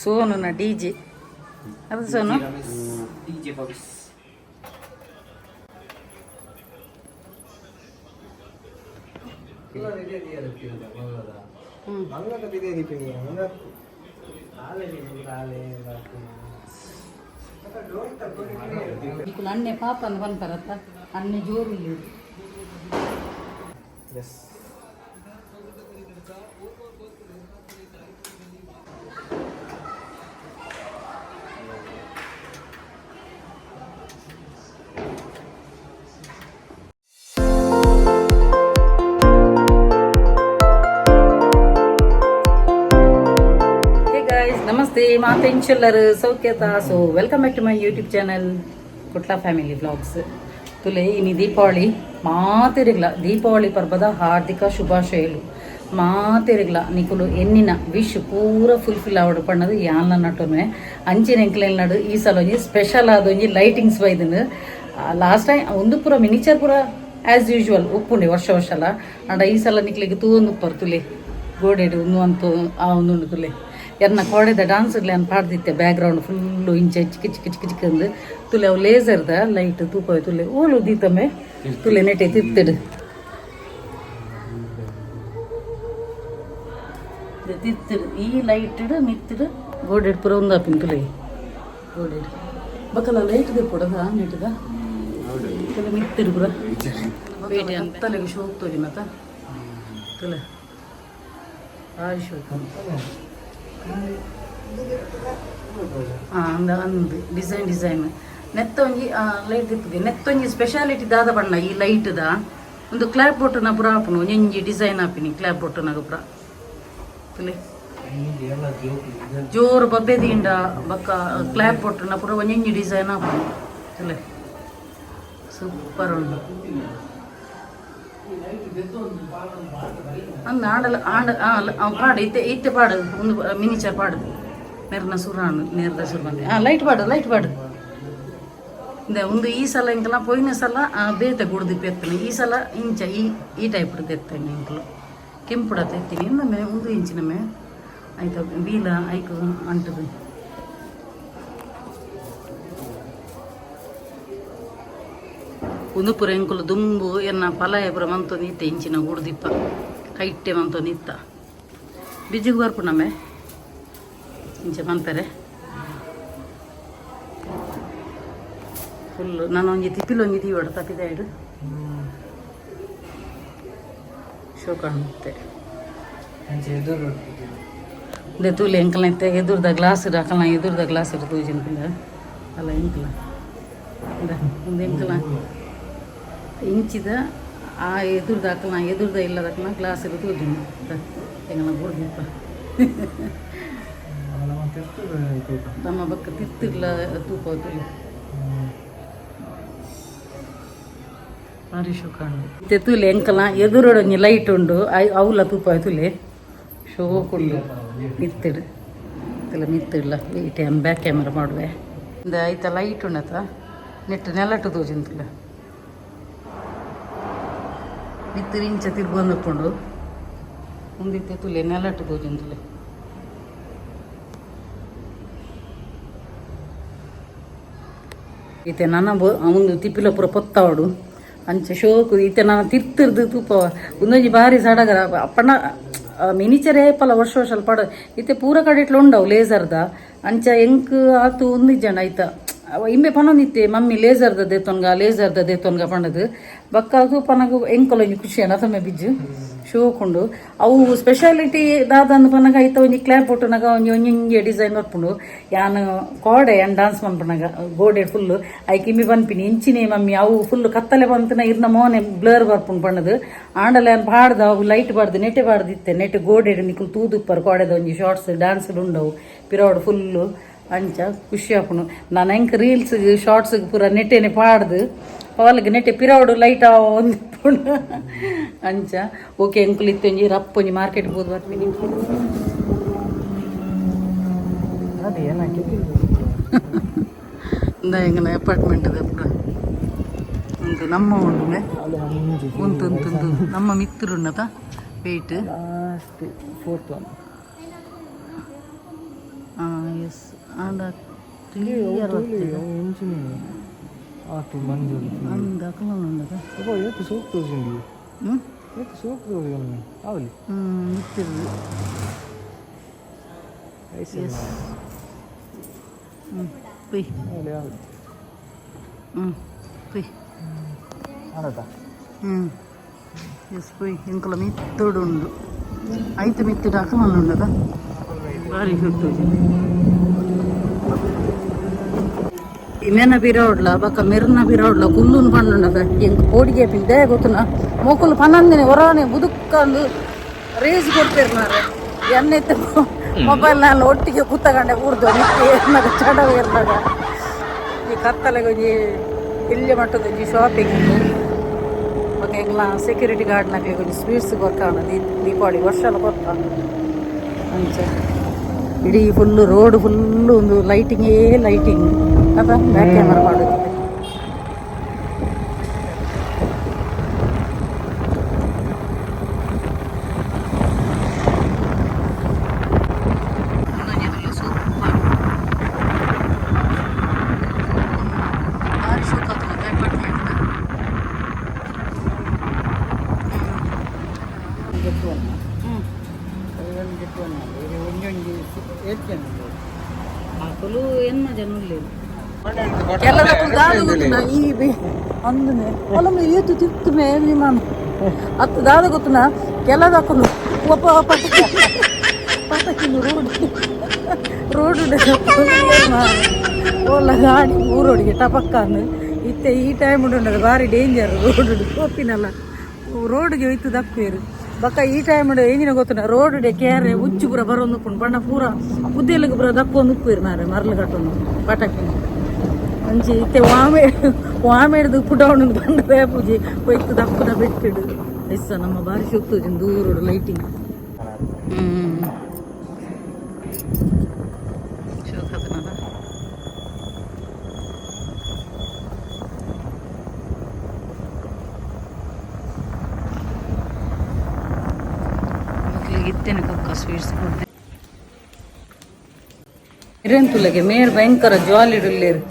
ಸೋನು ನ DJ ಅದು Sonu DJ box ఇప్పుడు అన్నే పాప అని పంపారత్త అన్ని జోరు లేదు ನಮಸ್ತೆ ಮಾತೆಂಚೆಲ್ಲರು ಸೌಖ್ಯತಾ so welcome back to my YouTube channel Kutla family vlogs ತುಲೆ ಇನಿ ದೀಪಾವಳಿ ಮಾತಿರಗ್ಲ ದೀಪಾವಳಿ ಪರ್ವದ ಹಾರ್ದಿಕ ಶುಭಾಶಯಲು ಮಾತಿರಗ್ಲ ನಿಕುಲು ಎನ್ನಿನ ವಿಶ್ ಪೂರ ಫುಲ್ಫಿಲ್ ಆವಡು ಪಣ್ಣದು ಯಾನ್ಲ ನಟುನೆ ಅಂಚಿನ ಎಂಕ್ಲೆಲ್ ನಡು ಈ ಸಲ ಒಂಜಿ ಸ್ಪೆಷಲ್ ಆದೊಂಜಿ ಲೈಟಿಂಗ್ಸ್ ಬೈದನು ಲಾಸ್ಟ್ ಟೈಮ್ ಒಂದು ಪೂರ ಮಿನಿಚರ್ ಪೂರ ಆ್ಯಸ್ ಯೂಶುವಲ್ ಉಪ್ಪುಂಡೆ ವರ್ಷಲ ಅಂಡ ಈ ಸಲ ನಿಕ್ಲಿಗೆ ತೂಂದು ಉಪ್ಪರು ತುಲೆ ಗೋಡೆಡು ಒಂದು ಅಂತೂ ಆ ಒಂದು ತುಲೆ ಎನ್ನ ಕೋಡೆದ ಡಾನ್ಸ್ಗಳು ಏನು ಪಾಡ್ದಿತ್ತೆ ಬ್ಯಾಕ್ಗ್ರೌಂಡ್ ಫುಲ್ಲು ಇಂಚೆ ಚಿಕ್ಕ ಚಿಕ್ಕ ಚಿಕ್ಕ ಚಿಕ್ಕಂದು ತುಲೆ ಅವು ಲೇಸರ್ದ ಲೈಟ್ ತೂಪ ತುಲೆ ಓಲು ದೀತಮ್ಮೆ ತುಲೆ ನೆಟ್ಟೆ ತಿತ್ತಿಡು ತಿತ್ತಿಡು ಈ ಲೈಟ್ ಇಡು ಮಿತ್ತಿಡು ಗೋಡೆಡ್ ಪುರ ಒಂದು ಹಾಪಿನ ತುಲೆ ಗೋಡೆಡ್ ಬಕ್ಕಲ್ಲ ಲೈಟ್ ದಿಪ್ಪುಡದ ನೆಟ್ಟದ ತುಲೆ ಮಿತ್ತಿಡು ಪುರ ಪೇಟೆ ಅಂತ ತಲೆಗೆ ಶೋಕ್ ತೋಲಿ ಮತ್ತ ತುಲೆ ಆರಿ ಶೋಕ್ ಅಂದು ಡಿಸೈನ್ ನೆತ್ತ ಒಂಜಿ ಲೈಟ್ ದಿಪ್ಪುಗೆ ನೆತ್ತ ಒಂಜಿ ಸ್ಪೆಷಾಲಿಟಿ ದಾದ ಬಣ್ಣ ಈ ಲೈಟ್ದ ಒಂದು ಕ್ಲಾಪ್ ಬೊಟ್ಟನ ಪುರ ಹಾಪುನು ಒಂಜಿ ಡಿಸೈನ್ ಹಾಪಿನಿ ಕ್ಲಾಪ್ ಬೊಟ್ಟನಾಗ ಪುರ ತುಲೆ ಜೋರು ಬಬ್ಬೆದಿಂಡ ಬಕ್ಕ ಕ್ಲಾಪ್ ಬೊಟ್ಟನ ಪುರ ಒಂಜಿ ಡಿಸೈನ್ ಹಾಪುನು ತುಲೆ ಸೂಪರ್ ಉಂಟು ಅಂದ ಆಡಲ ಪಾಡು ಇತ್ತೆ ಪಾಡು ಒಂದು ಮಿನಿಚರ್ ಪಾಡು ನೆರ್ನ ಸುರಾಣು ನೇರ್ದ ಸುರ ಬಂದೆ ಲೈಟ್ ಪಾಡು ಇಂದ ಒಂದು ಈ ಸಲ ಇಂಕಲ ಪೋಯಿನ ಸಲ ಬೇತೆ ಗುಡ್ದು ಎತ್ತನೆ ಈ ಸಲ ಇಂಚ ಈ ಟೈಪ್ ಎತ್ತೇನೆ ಇಂಕಲು ಕೆಂಪುಡ ಎತ್ತೀನಿ ಇಂದಮೆ ಒಂದು ಇಂಚಿನಮೆ ಆಯ್ತು ಬೀಲ ಐಕು ಅಂಟದು ಒಂದು ಪುರ ಎಂಕುಲು ದುಂಬು ಎನ್ನ ಪಲಾಯ ಪುರ ಮಂತು ನಿತ್ತೆ ಇಂಚಿನ ಗುಡ್ದಿಪ್ಪ ಕೈಟ್ಟೆ ಮಂತು ನಿತ್ತ ಬಿಜಿಗೆ ಬರ್ಪು ನಮ್ಮೆ ಇಂಚೆ ಮಂತಾರೆ ಫುಲ್ಲು ನಾನು ಒಂಜಿ ತಿಪ್ಪಿಲೊಂಜಿ ತೀವಡ ತಪ್ಪಿದ ಇಡು ಶೋ ಕಾಣುತ್ತೆ ಅದೇ ತೂಲಿ ಎಂಕಲ ಇತ್ತೆ ಎದುರ್ದ ಗ್ಲಾಸ್ ಇಡು ಅಕಲ ಎದುರ್ದ ಗ್ಲಾಸ್ ಇಡು ತೂಜಿನ ಅಲ್ಲ ಎಂಕಲ ಒಂದು ಎಂಕಲ ಇಂಚಿದ ಆ ಎದುರ್ದ ಹಾಕಲ್ಲ ಎದುರ್ದ ಇಲ್ಲದಕ್ಕನ ಗ್ಲಾಸ್ ಇರೋದು ಉದ್ದಿನ ಹೆಂಗನ ಗುಡ್ದಿಪ್ಪ ನಮ್ಮ ಬಕ್ಕ ತಿತ್ತಿರ್ಲ ತೂಪ ತುಲಿ ಭಾರಿ ಶೋ ಕಾಣು ತುಲಿ ಎಂಕಲ ಎದುರೊಡೊಂಜಿ ಲೈಟ್ ಉಂಡು ಅವಲ ತೂಪ ತುಲಿ ಶೋ ಕೊಡ್ಲು ಮಿತ್ತಿಡು ಮಿತ್ತಿಡ್ಲ ಲೈಟ್ ಬ್ಯಾಕ್ ಕ್ಯಾಮರಾ ಮಾಡುವೆ ಇಂದ ಆಯ್ತ ಲೈಟ್ ಉಂಡತ ನೆಟ್ಟು ನೆಲಟ್ಟು ತೋಜಿಂತಲ್ಲ ಮಿತ್ತಿರು ಇಂಚ ತಿರ್ಗೊಂದುಕೊಂಡು ಮುಂದಿತ್ತೆ ತುಲೆ ನೆಲಟ್ಟು ತೋಜಿಂತಲೆ ಈತೆ ನನ್ನ ಒಂದು ತಿಪ್ಪಿಲ ಪುರ ಪೊತ್ತಾವಡು ಅಂಚೆ ಶೋಕು ಈತೆ ನಾನು ತಿರ್ತಿರ್ದು ತೂಪ ಒಂದೊಂಜಿ ಬಾರಿ ಸಡಗರ ಅಪ್ಪಣ್ಣ ಮಿನಿಚರೇ ಪಲ ವರ್ಷ ಪಡ ಈತೆ ಪೂರ ಕಡೆ ಇಟ್ಲು ಉಂಡವು ಲೇಸರ್ದ ಅಂಚ ಎಂಕ್ ಆತು ಒಂದು ಜನ ಆಯ್ತಾ ಇಂಬೆ ಪನೊಂದಿತ್ತೆ ಮಮ್ಮಿ ಲೇಸರ್ದ ದೇತೊನ್ಗ ಪಂಡದು ಬಕ್ಕ ಅದು ಪನಗ ಎಂಕೊಲೊಂಜಿ ಖುಷಿ ಅನತಮೆ ಬಿಜ್ಜು ಶೋಕುಂಡು ಅವು ಸ್ಪೆಷಾಲಿಟಿ ದಾದಂದು ಪನಗ ಐತ ಒಂಜಿ ಕ್ಲಾಪ್ ಒಟ್ಟುನಾಗ ಒಂಜಿ ಡಿಸೈನ್ ಬರ್ಪುಂಡು ಯಾನು ಕೋಡೆ ಯಾನ್ ಡಾನ್ಸ್ ಮನ್ಪುನಾಗ ಗೋಡೆ ಫುಲ್ಲು ಐಕ್ ಇಂಬಿ ಪನ್ಪಿನಿ ಇಂಚಿನೇ ಮಮ್ಮಿ ಅವು ಫುಲ್ಲು ಕತ್ತಲೆ ಬಂತನ ಇರ್ನ ಮೋನೆ ಬ್ಲರ್ ಬರ್ಪುಂಡು ಪಣ್ಣದು ಆಂಡಲ ಯಾನ್ ಪಾಡ್ದ ಅವು ಲೈಟ್ ಬಾಡ್ದು ನೆಟ್ಟೆ ಬಾಡ್ದಿತ್ತೆ ನೆಟ್ಟೆ ಗೋಡೆ ನಿಕ್ಲು ತೂದುಪ್ಪರ್ ಕೋಡೆದ ಒಂಜಿ ಶಾರ್ಟ್ಸ್ ಡ್ಯಾನ್ಸ್ ಉಂಡವು ಪಿರೋಡು ಫುಲ್ಲು ಅಂಚ ಖುಷಿ ಆಪುನು ನಾನು ಹೆಂಗೆ ರೀಲ್ಸ್ಗೆ ಶಾರ್ಟ್ಸ್ಗೆ ಪೂರ ನೆಟ್ಟೆನೆ ಪಾಡ್ದು ಅವಲ್ಲಿಗೆ ನೆಟ್ಟೆ ಪಿರೋಡು ಲೈಟ್ ಒಂದು ಅಂಚ ಓಕೆ ಎಂಕುಲು ಇತ್ತೊಂಜಿ ರಪ್ಪ ಒಂಜಿ ಮಾರ್ಕೆಟ್ಗೆ ಹೋದ್ ಬರ್ತೀನಿ ಅದೇ ಏನಾಗಿ ಹೆಂಗನ ಅಪಾರ್ಟ್ಮೆಂಟ್ ಪೂರ ಉಂಟು ನಮ್ಮ ಉಂಟು ಉಂಟು ನಮ್ಮ ಮಿತ್ರರು ಉನ್ನತ ವೆಯ್ಟ್ ಲಾಸ್ಟ್ 4th one ಎಸ್ ಆಂಡ ಕ್ಲಿಯರ್ ಅಂದ ಅಕಲುಂಡದ ಇತ್ತಿರ್ದು ಎಸ್ ಪುಯ್ ಪುಯ್ ಎಸ್ ಪುಯ್ ಇಂಕಲ ಮಿತ್ತೋಡು ಉಂಡು ಐತು ಮಿತ್ತಿಡು ಅಕಲುಂಡು ಉಂಡದ ಭಾರಿ ಹೋಗ್ತದೆ ಇಮೇನ ಬಿರೋಡ್ಲ ಬಕ್ಕ ಮೆರ್ನ ಬಿರೋಡ್ಲ ಕುಲ್ಲುನ್ ಪಂಡುಂಡದ ಎಂಕ್ ಕೋಡಿಗೆ ಪಿಂದೆ ಗೊತ್ತುನ ಮೋಕುಲು ಪನ್ನಂದಿನ ಹೊರನೆ ಬುದುಕ್ಕಂದು ರೇಸ್ ಕೊಡ್ತೀರಿ ಮಾರೆ ಎನ್ನೆತ್ತ ಮೊಬೈಲ್ನಲ್ಲಿ ಒಟ್ಟಿಗೆ ಕೂತಗಂಡೆ ಕೂರ್ದು ಏನಾಗ ಚಡವ ಇರ್ದಾಗ ಈ ಕತ್ತಲೆಗೆ ಒಂಜಿ ಇಲ್ಲಿಯ ಮಟ್ಟದ ಒಂಜಿ ಶಾಪಿಂಗ್ ಬಗ್ಗೆ ಎಲ್ಲ ಸೆಕ್ಯೂರಿಟಿ ಗಾರ್ಡ್ನಾಗೆ ಒಂಜಿ ಸ್ವೀಟ್ಸ್ ಗೊತ್ತಾಣ ದೀಪಾವಳಿ ವರ್ಷ ಎಲ್ಲ ಗೊತ್ತ ಅಂಚೆ ಇಡೀ ಫುಲ್ಲು ರೋಡ್ ಫುಲ್ಲು ಒಂದು ಲೈಟಿಂಗೇ ಲೈಟಿಂಗ್ ಅದ ಬ್ಯಾಕ್ ಕ್ಯಾಮರಾ ಮಾಡೋದು ತುಳು ಏನು ಮಜಾ ನೋಡ್ಲಿಲ್ಲ ಈ ಅಂದನೆ ಹೊಲಮ ಏತು ತಿತ್ತು ಮೇ ವಿಮಾನ ಹತ್ತು ದಾದ ಗೊತ್ತುನ ಕೆಲದಕ್ಕೂ ಒಬ್ಬ ಪಟಕಿನ ರೋಡ್ ಓಲ ಗಾಡಿ ಊರೋಡಿಗೆ ಟಪಕ್ಕಂದು ಇತ್ತೆ ಈ ಟೈಮ್ ಉಂಟು ಭಾರಿ ಡೇಂಜರ್ ರೋಡ್ ಕೋಪಿನಲ್ಲ ರೋಡ್ಗೆ ಹೋಯ್ತು ದಕ್ಕೇರು ಬಕ್ಕ ಈ ಟೈಮ್ ಏನಿನ ಗೊತ್ತಿನ ರೋಡ್ ಕೇರೆ ಉಚ್ಚು ಪೂರ ಬರೋದು ಉಪ್ಪುಂಡು ಬಣ್ಣ ಪೂರ ಬುದ್ಧಿಯಲ್ಲಿಗೆ ಪೂರ ದಕ್ಕೊಂದು ಉಪ್ಪೇರು ಮಾರೆ ಮರಳು ಕಟ್ಟೊಂದು ಪಟಾಕಿ ಅಂಚಿ ಇತ್ತೆ ವಾಮೇಡ್ದು ಪುಟೌಂಡು ಬಂದು ಪೂಜೆ ಹೋಯ್ತು ದಪ್ಪದ ಬೆಟ್ಟಿಡು ಎಸ್ಸ ನಮ್ಮ ಬಾರಿ ಶೋಕ್ತೋಜಿ ದೂರೋಡು ಲೈಟಿಂಗ್ ಶೋಕದನದ ಇತ್ತೇನೆ ಕಕ್ಕ ಸ್ವೀಟ್ಸ್ ಕೊಡ್ತೆ ಇರೆಂತುಲಗೆ ಮೇರ್ ಭಯಂಕರ ಜಾಲಿ ಇಡಲೇರು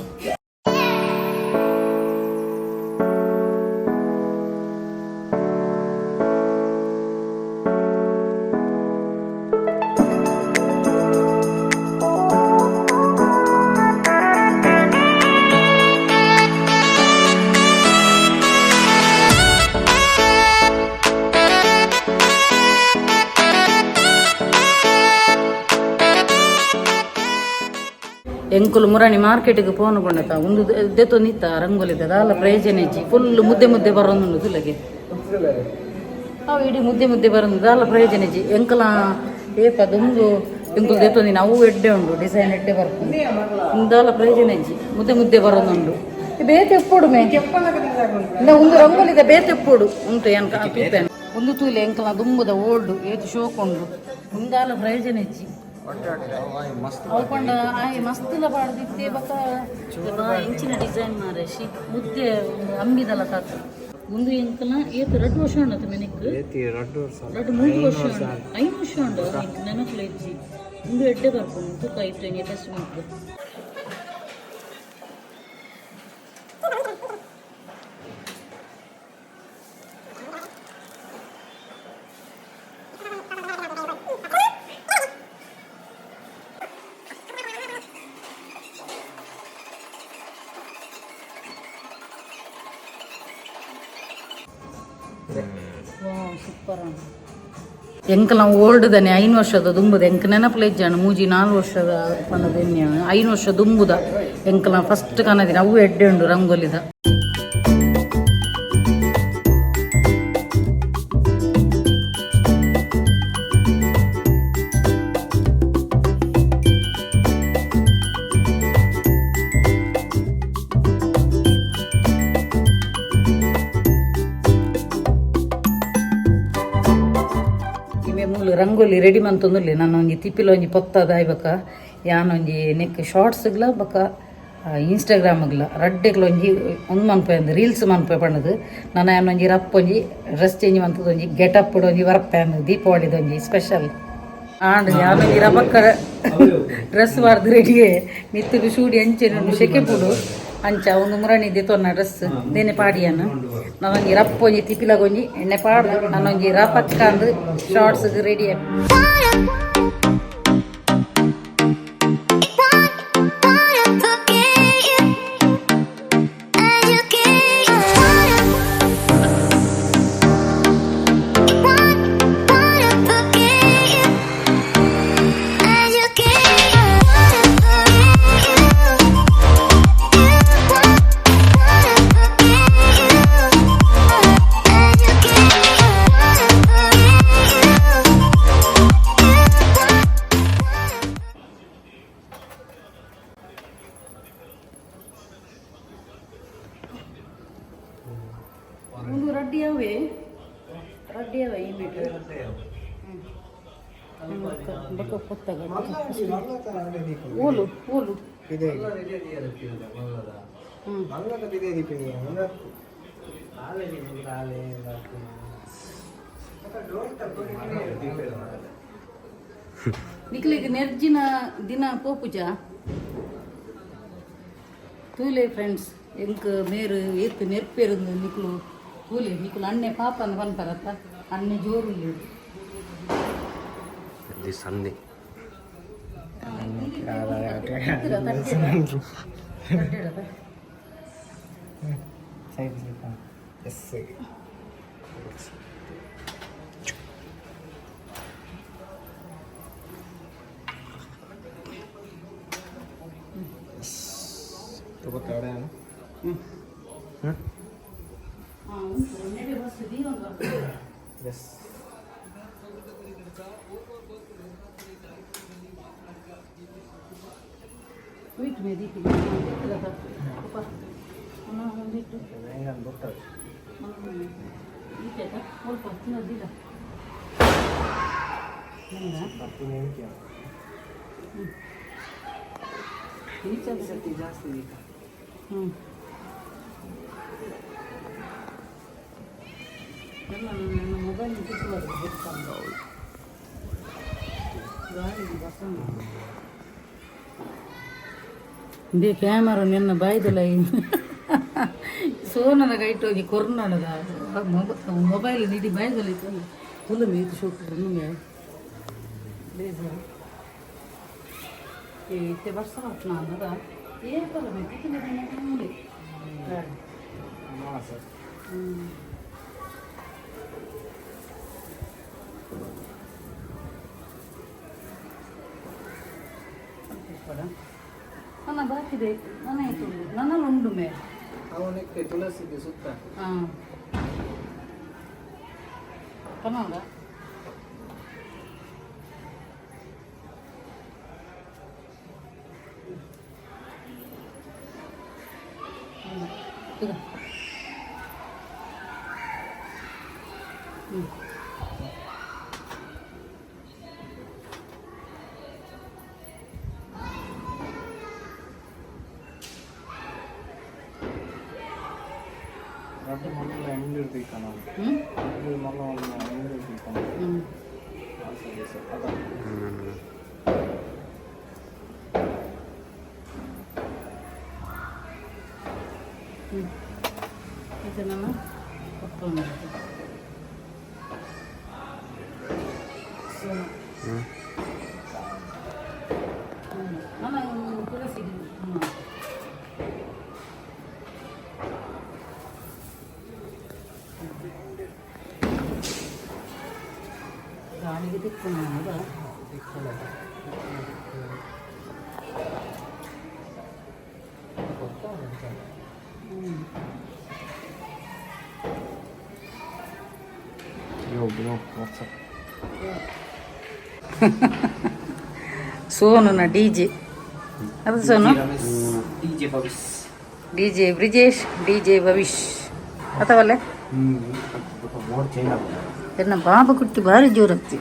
ಎಂಕುಲು ಮುರಾಣಿ ಮಾರ್ಕೆಟ್ಗೆ ಫೋನ್ ಬಂಡತ ಒಂದು ದೆತ್ತೊಂದಿತ್ತ ರಂಗೋಲಿದ ದಾಲ ಪ್ರಯೋಜನೆಜ್ಜಿ ಫುಲ್ ಮುದ್ದೆ ಬರೋದು ತುಲಗೆ ಅವು ಇಡೀ ಮುದ್ದೆ ಬರೋದು ದಾಲ ಪ್ರಯೋಜನೆಜ್ಜಿ ಎಂಕಲ ಏಪ ದುಂದು ಎಂಕುಲು ದೆತ್ತೊಂದಿನ ಅವು ಎಡ್ಡೆ ಉಂಡು ಡಿಸೈನ್ ಎಡ್ಡೆ ಬರ್ತದೆ ದಾಲ ಪ್ರಯೋಜನೆಜ್ಜಿ ಮುದ್ದೆ ಬರೋದುಂಡು ಬೇತೆ ಎಪ್ಪೋಡು ಮೇ ಒಂದು ರಂಗೋಲಿದ ಬೇತೆ ಎಪ್ಪೋಡು ಉಂಟು ಏನ್ ಒಂದು ತೂಲೆ ಎಂಕಲ ದುಂಬುದ ಓಲ್ಡು ಏತು ಶೋಕೊಂಡು ಮುಂದಾಲ ಪ್ರಯೋಜನೆಜ್ಜಿ ಅವಕೊಂಡ ಮಸ್ತುಲ ಪಾಡ್ದಿತ್ತೆ ಬಕ್ಕ ಇಂಚಿನ ಡಿಸೈನ್ ಮಾರೆ ಮುದ್ದೆ ಅಂಬಿದಲ್ಲ ತಾತ ಒಂದು ಎಂಕಲ ಏತು 2 ವರ್ಷ ಉಂಡತ ಮೆನಿಕ್ 3 ವರ್ಷ ಉಂಡು 5 ವರ್ಷ ಉಂಡು ನೆನಪುಲ ಇಜ್ಜಿ ಒಂದು ಎಡ್ಡೆ ಬರ್ಕೊಂಡು ತೂಕ ಇತ್ತು ಹೆಂಗೆ ಟೆಸ್ಟ್ ಮಾಡ್ತು ಸೂಪರ್ ಎಂಕಲ ಓಲ್ಡ್ ದನೆ 5 ವರ್ಷದ ದುಂಬುದ ಎಂಕ ನೆನಪುಲ ಇಜ್ಜಾಣ ಮೂಜಿ 4 ವರ್ಷದ ಪಂಡದ ಎಣ್ಣೆ 5 ವರ್ಷ ದುಂಬುದ ಎಂಕಲ ಫಸ್ಟ್ ಕನದಿನ ಅವು ಎಡ್ಡೆ ಉಂಡು ರಂಗೋಲಿದ ರಂಗೋಲಿ ರೆಡಿ ಮಂತೊಂದುಲ್ಲೆ ನಾನು ಒಂಜಿ ತಿಪ್ಪಿಲ ಒಂಜಿ ಪೊತ್ತದ ಆಯ್ಬಕ ಯಾನೊಂಜಿ ನೆಕ್ ಶಾರ್ಟ್ಸ್ಗ್ಲ ಬೊಕ ಇನ್ಸ್ಟಾಗ್ರಾಮ್ಗ್ಲ ರಡ್ಡೆಗ್ಲ ಒಂದು ಮನ್ಪೆ ಅಂದು ರೀಲ್ಸ್ ಮನ್ಪೆ ಪಣ್ಣದು ನಾನು ಯಾನೊಂಜಿ ರಪ್ಪ ಒಂಜಿ ಡ್ರೆಸ್ ಚೇಂಜ್ ಮಂತದ ಒಂಜಿ ಗೆಟಪ್ ಒಂಜಿ ವರ್ಪೆ ಅಂದು ದೀಪಾವಳಿದ ಒಂಜಿ ಸ್ಪೆಷಲ್ ಆಂಡ್ ಯಾನು ಇರಬಕ್ಕ ಡ್ರೆಸ್ ಬಾರ್ದು ರೆಡಿಗೆ ಮಿತ್ತುಡು ಶೂಡಿ ಅಂಚೆನು ಶೆಕೆ ಪುಡು ಅಂಚ ಒಂದು ಮುರಣಿದ್ದೆ ತೊನ್ನ ಡ್ರೆಸ್ ದೇನೆ ಪಾಡಿಯನು ನಾನೊಂಜಿ ರಪ್ಪ ಒಂಜಿ ತಿಪಿಲಗೊಂಜಿ ಎಣ್ಣೆ ಪಾಡ್ದು ನಾನೊಂಜಿ ರಪಕ್ಕ ಅಂದು ಶಾರ್ಟ್ಸ್ಗೆ ರೆಡಿ ರಡ್ಡಿಯವೇ ರಡ್ಡಿಯವ ಈ ಬಿಟ್ಟು ಬಕ್ಕ ಕೊತ್ತಾಗ ಓಲು ಓಲು ನಿಕ್ಲಿಗೆ ನೆರ್ಜಿನ ದಿನ ಪೋಪುಜ ತೂಲೆ ಫ್ರೆಂಡ್ಸ್ ಎಂಕ್ ಮೇರು ಏತ್ ನೆರ್ಪೇರುಂದು ನಿಕ್ಲು ತೂಲೆ ನಿಕ್ಲು ಅಣ್ಣೆ ಪಾಪ ಅಂದ್ ಬಂತಾರತ್ತ ಅಣ್ಣೆ ಜೋರು ಸಂದೆ Wait, maybe ಮೊಬೈಲ್ ಇದೇ ಕ್ಯಾಮರಾ ನಿನ್ನ ಬಾಯ್ದಲ್ಲ ಸೋನನ ಕೈಟೋಗಿ ಕೊರ್ನಾಡದ ಮೊಬೈಲ್ ನಿಧಿ ಬಾಯ್ದಲ್ಲ ಇತ್ತು ಫುಲ್ ಮೀತು ಶೋಕ್ರು ನಿಮಗೆ ಇತ್ತೆ ವರ್ಷ ಅನ್ನದ ಏರ್ಪಲ್ಲ ಮೂಲೆ ನನ್ನ ಬಾಕಿದೆ ನನ್ನ ನನ್ನಲ್ಲಿ ಉಂಡು ಮೇ ಅವನಕ್ಕೆ ತುಳಸಿಗೆ ಸುತ್ತ ಹಾಂ ಕನ್ನಡ ಇದನ್ನ ಕೊಟ್ಟು ನಾನು ತುಳಸಿಗೆ ಗಾಳಿಗೆ ದಿಕ್ಕು ಮಾಡೋದ ಸೋನುನ ಡಿಜೆ ಅದು ಸೋನು ಡಿಜೆ ಬ್ರಿಜೇಶ್ ಡಿಜೆ ಭವಿಷ್ ಅಥವಲ್ಲ ಎನ್ನ ಬಾಬು ಕುಟ್ಟಿ ಭಾರಿ ಜೋರಾಗ್ತಿ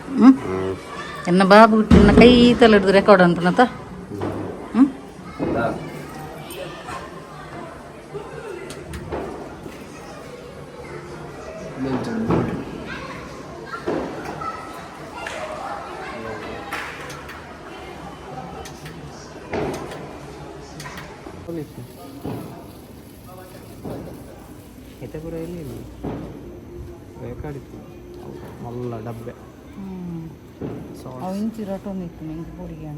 ಎನ್ನ ಬಾಬು ಕುಟ್ಟಿ ನನ್ನ ಕೈ ತಲೆ ಹಿಡಿದು ರೆಕಾರ್ಡ್ ಅಂತನತ ಆಟೋಲಿತ್ತು ಎತ್ತೆ ಪೂರ ಇಲ್ಲಿ ಬೇಕಾಡಿತ್ತು ಮಲ್ಲ ಡಬ್ಬೆ ಅವು ಇಂಚಿ ರಟೊಂದು ಇತ್ತು ಮೆಂಗೆ ಪೂರಿಗೆ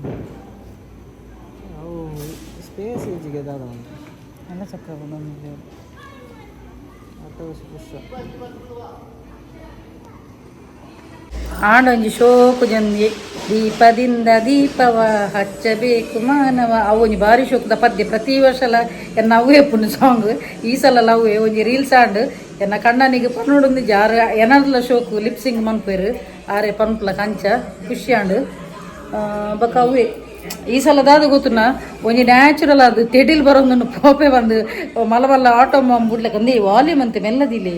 ಅವು ಸ್ಪೇಸ್ ಈಜಿಗೆ ದಾದ ಎಲ್ಲ ಚಕ್ರ ಬಂದೊಂದು ಆಟೋ ಖುಷ ಆಡೊಂಜಿ ಶೋಕು ಜಂದಿ ದೀಪದಿಂದ ದೀಪವ ಹಚ್ಚಬೇಕು ಮಾನವ ಅವೊಂಜಿ ಭಾರಿ ಶೋಕದ ಪದ್ಯ ಪ್ರತಿ ವರ್ಷಲ ಎನ್ನ ಅವೇ ಪುಣ್ಯ ಸಾಂಗ್ ಈ ಸಲ ಅವೇ ಒಂಜಿ ರೀಲ್ಸ್ ಆಂಡ್ ಎನ್ನ ಕಣ್ಣನಿಗೆ ಪನ್ನೊಡೊಂದು ಜಾರ ಎನರ್ಲ ಶೋಕು ಲಿಪ್ಸಿಂಗ್ ಮನ್ಪೇರು ಆರೆ ಪನ್ಪುಲ ಕಂಚ ಖುಷಿ ಆಂಡ್ ಬೊಕ ಅವೇ ಈ ಸಲ ದಾದ ಗೊತ್ತುನ ಒಂಜಿ ನ್ಯಾಚುರಲ್ ಅದು ತೆಡಿಲ್ ಬರೋದನ್ನು ಪೋಪೆ ಬಂದು ಮಲ್ಲ ಮಲ್ಲ ಆಟೋ ಮಾಮ್ ಬುಡ್ಲಕ್ಕ ಅಂದೇ ವಾಲ್ಯೂಮ್ ಅಂತೆ ಮೆಲ್ಲದಿಲ್ಲಿ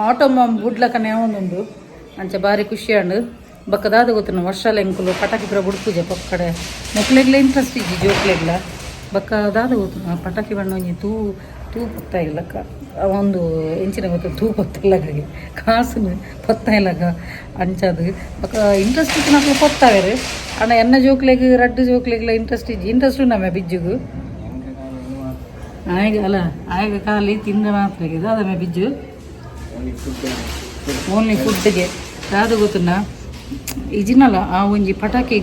ಆಟೋ ಮಾಮ್ ಬುಡ್ಲಕ್ಕನೆ ಒಂದೊಂದು ಅಂಚೆ ಭಾರಿ ಖುಷಿ ಆಂಡ್ ಬಕ್ಕದಾದ ಗೊತ್ತುನ ವರ್ಷಲ ಎಂಕುಲು ಪಟಾಕಿ ಪೂರ ಬುಡ್ಪುಜೆ ಪಕ್ಕಡೆ ಮೊಕ್ಲೆಗ್ಲ ಇಂಟ್ರೆಸ್ಟ್ ಇಜ್ಜಿ ಜೋಕ್ಲೆಗ್ಲ ಬಕ್ಕದಾದ ಗೊತ್ತುನ ಪಟಾಕಿ ಬಣ್ಣ ಒಂಜಿ ತೂ ಪೊತ್ತ ಇಲ್ಲಕ್ಕ ಒಂದು ಎಂಚಿನ ಗೊತ್ತು ತೂ ಪೊತ್ತ ಇಲ್ಲಗಾಗಿ ಕಾಸು ಪೊತ್ತ ಇಲ್ಲಗ ಅಂಚದು ಬಕ್ಕ ಇಂಟ್ರೆಸ್ಟ್ ಇತ್ತು ನಕ್ಲು ಪೊತ್ತಾವೇರು ಅಣ್ಣ ಎನ್ನ ಜೋಕ್ಲೆಗ್ ರಡ್ಡು ಜೋಕ್ಲೆಗ್ಲ ಇಂಟ್ರೆಸ್ಟ್ ಇಜ್ಜಿ ಇಂಟ್ರೆಸ್ಟ್ ಉಂಡಮ್ಮೆ ಬಿಜ್ಜುಗು ಆಯ್ಗ ಅಲ್ಲ ಆಯ್ಗ ಖಾಲಿ ತಿಂದ ಮಾತ್ರ ಇದು ಅದಮ್ಮೆ ಬಿಜ್ಜು ಓನ್ಲಿ ಫುಡ್ಗೆ ಯಾವುದು ಗೊತ್ತುನ ಇಜಿನಲ್ಲ ಆ ಒಂಜಿ ಪಟಾಕಿ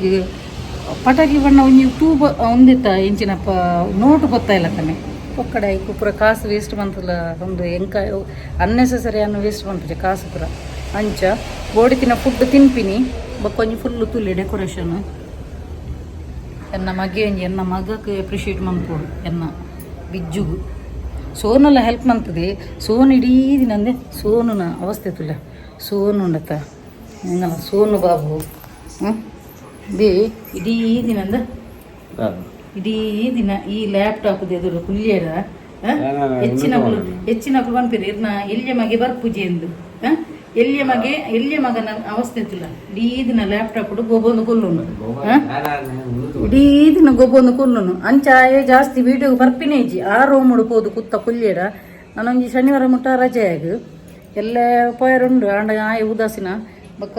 ಬಣ್ಣ ಒಂಜಿ ತೂಬ ಒಂದಿತ್ತ ಎಂಚಿನಪ್ಪ ನೋಟು ಗೊತ್ತಾ ಇಲ್ಲ ಕಣೆ ಪಕ್ಕಡೆ ಪೂರ ಕಾಸು ವೇಸ್ಟ್ ಬಂತಲ್ಲ ಒಂದು ಅನ್ನೆಸೆಸರಿ ಅನ್ನೋ ವೇಸ್ಟ್ ಬಂತದೆ ಕಾಸು ಪೂರ ಅಂಚ ಬೋಡಿತಿನ ಫುಡ್ ತಿನ್ಪಿನಿ ಬಕ್ಕೊಂಜಿ ಫುಲ್ಲು ತುಲ್ಲಿ ಡೆಕೋರೇಷನ್ ಎನ್ನ ಮಗೆ ಒಂಜಿ ಎನ್ನ ಮಗಕ್ಕೆ ಅಪ್ರಿಷಿಯೇಟ್ ಮಾಡ್ಕೊಡು ಎನ್ನ ಬಿಜ್ಜುಗು ಸೋನೆಲ್ಲ ಹೆಲ್ಪ್ ಮಾಡ್ತದೆ ಸೋನು ಇಡೀ ದಿನ ಅಂದೆ ಸೋನುನ ಅವಸ್ಥೆ ತುಲ್ಲ ಸೋನು ಉಂಡತ್ತ ಹೆಂಗಲ್ಲ ಸೋನು ಬಾಬು ಬೇ ಇಡೀ ದಿನ ಅಂದ ಇಡೀ ದಿನ ಈ ಲ್ಯಾಪ್ಟಾಪ್ದು ಎದುರು ಕುಲ್ಯರ ಹೆಚ್ಚಿನ ಬಂದ್ಪೀರಿ ಇರ್ನ ಎಲ್ಲಿಯ ಮಗೆ ಬರ್ಪೂಜೆ ಎಂದು ಎಲ್ಲಿಯ ಮಗನ ಅವಸ್ಥೆ ಇತ್ತಿಲ್ಲ ಇಡೀ ದಿನ ಲ್ಯಾಪ್ಟಾಪ್ ಗೊಬ್ಬೊಂದು ಕೊಲ್ಲುನು ಇಡೀ ದಿನ ಗೊಬ್ಬೊಂದು ಕೊಲ್ಲುನು ಅಂಚಾಯೆ ಜಾಸ್ತಿ ವಿಡಿಯೋ ಬರ್ಪಿನೇಜಿ ಆ ರೂಮ್ ಹುಡುಕೋದು ಕುತ್ತ ಕುಲ್ಯರ ನಾನೊಂಜಿ ಶನಿವಾರ ಮುಟ್ಟ ರಜೆ ಆಗ ಎಲ್ಲ ಪೋಯರುಂಡು ಆಂಡ ಆಯೆ ಉದಾಸಿನ ಬೊಕ್ಕ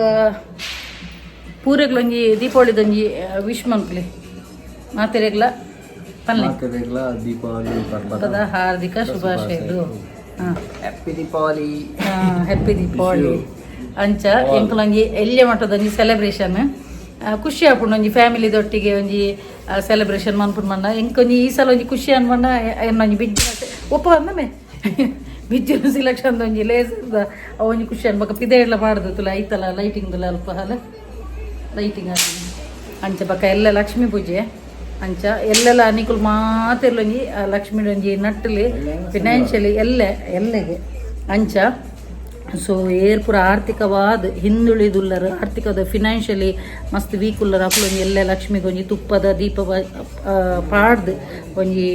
ಪೂರೆಗ್ಲೊಂಜಿ ದೀಪಾವಳಿದೊಂಜಿ ವಿಶ್ ಮನ್ಕ್ಲಿ ಮಾತೆರೆಗ್ಲ ಪನ್ಲೆ ದೀಪಾವಳಿ ಹಾರ್ದಿಕ ಶುಭಾಶಯಗಳು ಹ್ಯಾಪಿ ದೀಪಾವಳಿ ಹ್ಯಾಪಿ ದೀಪಾವಳಿ ಅಂಚ ಎಂಕುಲೊಂಜಿ ಎಲ್ಯ ಮಟ್ಟದೊಂಜಿ ಸೆಲೆಬ್ರೇಷನ್ ಖುಷಿ ಆಪುಂಡು ಒಂಜಿ ಫ್ಯಾಮಿಲಿದೊಟ್ಟಿಗೆ ಒಂಜಿ ಸೆಲೆಬ್ರೇಷನ್ ಮನ್ಪುಂಡು ಮಣ್ಣ ಎಂಕೊಂಜಿ ಈ ಸಲ ಒಂಜಿ ಖುಷಿ ಅನ್ಪಂಡ ಎನ್ನೊಂಜಿ ಬಿಜ್ಜಿನ ಒಪ್ಪ ಅಂದಮೆ ಬಿಜ್ಜಿನ ಸಿಲೆಕ್ಷನ್ ಒಂಜಿ ಲೇಸರ್ದ ಒಂಜಿ ಖುಷಿ ಅನ್ಬಕ್ಕ ಪಿದೆ ಎಲ್ಲ ಪಾಡ್ದು ತುಲ ಐತಲ್ಲ ಲೈಟಿಂಗ್ದಲ್ಲ ಅಲ್ಪ ಅಲ್ಲ ಲೈಟಿಂಗ್ ಆಗಿ ಅಂಚ ಬಕ್ಕ ಎಲ್ಲ ಲಕ್ಷ್ಮೀ ಪೂಜೆ ಅಂಚ ಎಲ್ಲೆಲ್ಲ ಅನಿಕುಲ್ ಮಾತೆಲ್ಲೊಂಜಿ ಲಕ್ಷ್ಮೀ ಒಂಜಿ ನಟ್ಟಲಿ ಫಿನಾನ್ಷಿಯಲಿ ಎಲ್ಲೆಗೆ ಅಂಚ ಸೊ ಏರ್ ಪೂರ ಆರ್ಥಿಕವಾದ ಹಿಂದುಳಿದುಲ್ಲರ ಆರ್ಥಿಕದ ಫಿನಾನ್ಷಿಯಲಿ ಮಸ್ತ್ ವೀಕ್ ಉಲ್ಲರ ಅಕ್ಲೊಂಜಿ ಎಲ್ಲ ಲಕ್ಷ್ಮಿಗೆ ಒಂಜಿ ತುಪ್ಪದ ದೀಪ ಪಾಡ್ದು ಒಂಜಿ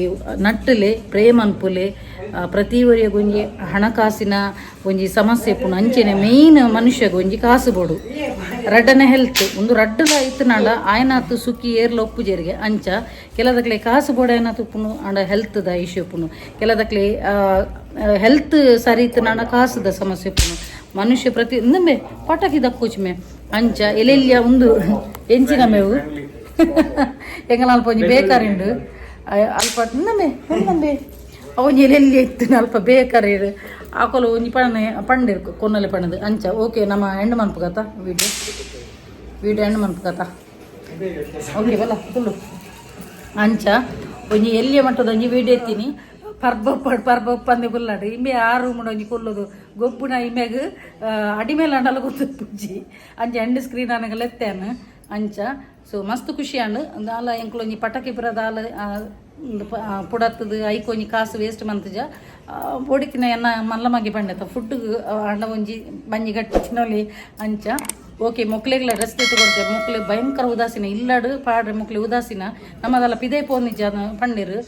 ನಟ್ಟಲೆ ಪ್ರೇಮ ಅನ್ಪುಲೆ ಪ್ರತಿ ಒರಿಯಗೊಂಜಿ ಹಣಕಾಸಿನ ಒಂಜಿ ಸಮಸ್ಯೆ ಪುಣ ಅಂಚೆನೆ ಮೇಯ್ನ್ ಮನುಷ್ಯಗೆ ಒಂಜಿ ಕಾಸು ಬೋಡು ರಡ್ಡನ ಹೆಲ್ತ್ ಒಂದು ರಡ್ಡಲ ಇತ್ತನಾಂಡ ಆಯ್ನಾತು ಸುಖಿ ಏರ್ಲ ಒಪ್ಪುಜೇರಿಗೆ ಅಂಚ ಕೆಲದಕ್ಲೆ ಕಾಸು ಬೋಡ ಏನಾತು ಪುನು ಆಂಡ ಹೆಲ್ತ್ದ ಇಶ್ಯೂ ಪುನು ಕೆಲದಕ್ಲೆ ಹೆಲ್ತ್ ಸರಿ ಇತ್ತನಾಂಡ ಕಾಸುದ ಸಮಸ್ಯೆ ಪುನು ಮನುಷ್ಯ ಪ್ರತಿ ಇಂದಂಬೆ ಪಟಾಕಿ ದಕ್ಕೋಚ್ಮೆ ಅಂಚ ಎಲ್ಲೆಲ್ಲಿಯ ಒಂದು ಎಂಚಿನ ಮೇವು ಎಂಗಲ ಅಲ್ಪ ಒಂಜಿ ಬೇಕಾರಿಂಡು ಅಲ್ಪ ಇಂದಂಬೆ ಒಂದಂಬೆ ಅವನ್ ಎಲ್ಲೆಲ್ಲಿ ಇತ್ತು ಅಲ್ಪ ಬೇಕಾರೆ ಆಕೊಲು ಒಂಜಿ ಪಂಡಿರ್ ಕೊನ್ನಲೆ ಪಣ್ಣದು ಅಂಚ ಓಕೆ ನಮ್ಮ ಹೆಣ್ಣು ಮನ್ಪು ಕಥ ವಿಡಿಯೋ ಹೆಣ್ಣು ಮನ್ಪು ಕಥ ಓಕೆ ಬಲ್ಲ ಫುಲ್ಲು ಅಂಚ ಒಂಜಿ ಎಲ್ಲಿಯ ಮಟ್ಟದ ಒಂಜಿ ವಿಡಿಯೋ ಎತ್ತೀನಿ ಪರ್ಬಪ್ಪ ಅಂದೆ ಕುಲ್ಲಾಡು ಇಮ್ಮೆ ಆ ರೂಮ್ ಒಂಜಿ ಕೊಲ್ಲೋದು ಗೊಬ್ಬುನ ಇಮ್ಯಾಗ ಅಡಿಮೇಲೆ ಅಂಡಲ್ಲ ಗೊತ್ತದ ಪೂಜಿ ಅಂಚ ಹೆಣ್ಣು ಸ್ಕ್ರೀನ್ ಅನ್ನಗಲ್ಲ ಎತ್ತೇನು ಅಂಚ ಸೊ ಮಸ್ತ್ ಖುಷಿ ಅಂಡು ದಾಲ ಎಂಕ್ಲೊಂಜಿ ಪಟಾಕಿ ಪುರ ದಾಲ ಪುಡತ್ತದು ಐಕೊಂಜಿ ಕಾಸು ವೇಸ್ಟ್ ಮಂತಜ ಬೋಡಿಕಿನ ಎನ್ನ ಮಲ್ಲ ಮಗಿ ಬಂಡೆತ ಫುಡ್ ಅಂಡ ಒಂಜಿ ಬಂಜಿ ಗಟ್ಟಿ ಚಿನ್ನೋಲಿ ಅಂಚ ಓಕೆ ಮೊಕ್ಲೆಗ್ಲ ಡ್ರೆಸ್ ತೆತ್ತುಕೊಡ್ತೇವೆ ಮೊಕ್ಲೆ ಭಯಂಕರ ಉದಾಸೀನ ಇಲ್ಲಡು ಪಾಡ್ರೆ ಮೊಕ್ಲೆ ಉದಾಸೀನ ನಮ್ಮದಲ್ಲ ಪಿದೇ ಪೋನಿಜ ಪಂಡಿರು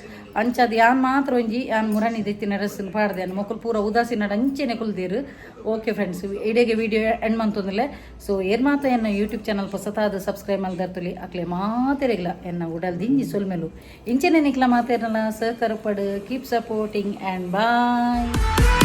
ಅಂಚದು ಯಾನ್ ಮಾತ್ರ ಒಂಜಿ ಯಾನ್ ಮುರಣಿ ದೆತ್ತಿನ ಡ್ರೆಸ್ ಪಾಡ್ದೆ ಅನ್ನ ಮೊಕ್ಕಲು ಪೂರ ಉದಾಸೀನ ಅಂಚೆನೆ ಕುಲ್ದೇರು ಓಕೆ ಫ್ರೆಂಡ್ಸ್ ಇಡೆಗೆ ವಿಡಿಯೋ ಎಂಡ್ ಮಂತೊಂದಿಲ್ಲ ಸೊ ಏರ್ ಮಾತ ಎನ್ನ ಯೂಟ್ಯೂಬ್ ಚಾನಲ್ ಹೊಸತಾದ ಸಬ್ಸ್ಕ್ರೈಬ್ ಮಲ್ದರ್ತಲಿ ಅಕ್ಲೆ ಮಾತೆರೆಗ್ಲ ಎನ್ನ ಉಡಲ್ ದಿಂಜಿ ಸೊಲ್ಮೆಲು ಇಂಚೆನೆ ನಿಕ್ಲ ಮಾತೇರಲ್ಲ ಸಹಕಾರ ಪಡು ಕೀಪ್ ಸಪೋರ್ಟಿಂಗ್ ಆ್ಯಂಡ್ ಬಾಯ್